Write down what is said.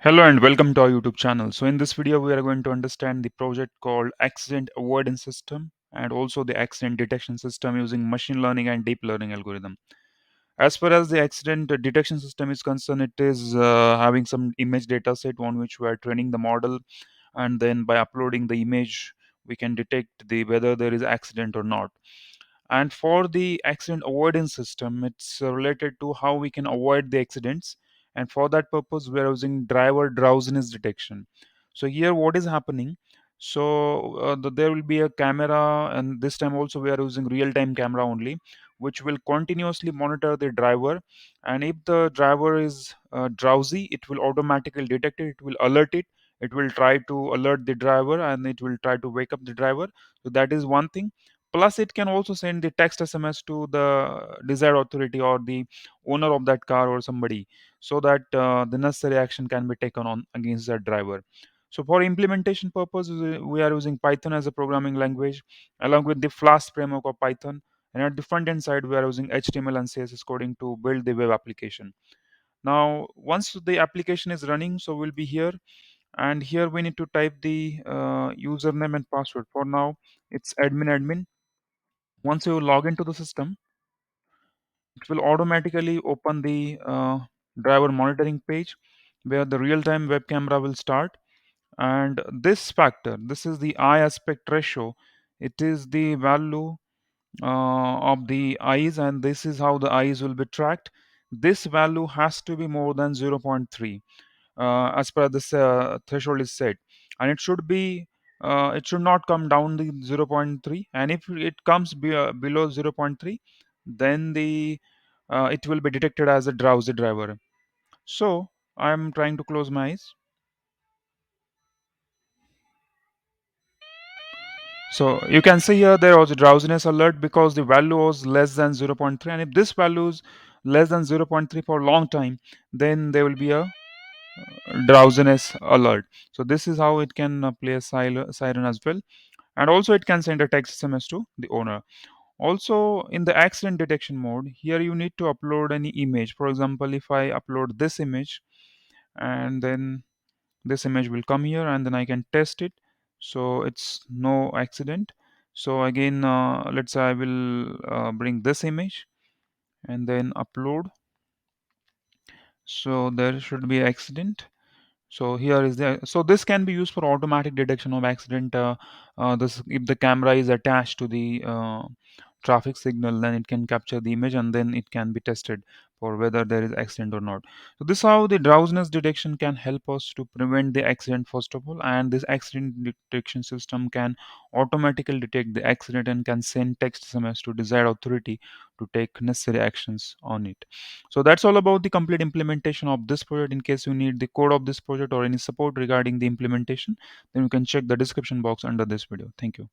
Hello and welcome to our YouTube channel. So in this video, we are going to understand the project called Accident Avoidance System and also the accident detection system using machine learning and deep learning algorithm. As far as the accident detection system is concerned, it is having some image data set on which we are training the model, and then by uploading the image, we can detect whether there is accident or not. And for the accident avoidance system, it's related to how we can avoid the accidents. And for that purpose, we are using driver drowsiness detection. So here, what is happening? So there will be a camera, and this time also we are using real-time camera only, which will continuously monitor the driver. And if the driver is drowsy, it will automatically detect it. It will alert it. It will try to alert the driver, and it will try to wake up the driver. So that is one thing. Plus, it can also send the text SMS to the desired authority or the owner of that car or somebody, so that the necessary action can be taken on against that driver. So for implementation purposes, we are using Python as a programming language along with the Flask framework of Python. And at the front end side, we are using HTML and CSS coding to build the web application. Now, once the application is running, so we'll be here, and here we need to type the username and password. For now, it's admin. Once you log into the system, it will automatically open the driver monitoring page where the real-time web camera will start. And this factor, this is the eye aspect ratio. It is the value of the eyes, and this is how the eyes will be tracked. This value has to be more than zero point 0.3 as per this threshold is set, and it should not come down the zero point 0.3. And if it comes below zero point 0.3, then it will be detected as a drowsy driver. So I'm trying to close my eyes. So you can see here there was a drowsiness alert because the value was less than zero point 0.3, and if this value is less than zero point 0.3 for a long time, then there will be a drowsiness alert. So this is how it can play a siren as well, and also it can send a text SMS to the owner. Also, in the accident detection mode, here you need to upload any image. For example, if I upload this image, and then this image will come here, and then I can test it. So it's no accident. So again, let's say I will bring this image and then upload. So there should be accident. So here is the, so this can be used for automatic detection of accident. This, if the camera is attached to the traffic signal, then it can capture the image, and then it can be tested for whether there is accident or not. So this is how the drowsiness detection can help us to prevent the accident first of all, and this accident detection system can automatically detect the accident and can send text SMS to desired authority to take necessary actions on it. So that's all about the complete implementation of this project. In case you need the code of this project or any support regarding the implementation, then you can check the description box under this video. Thank you.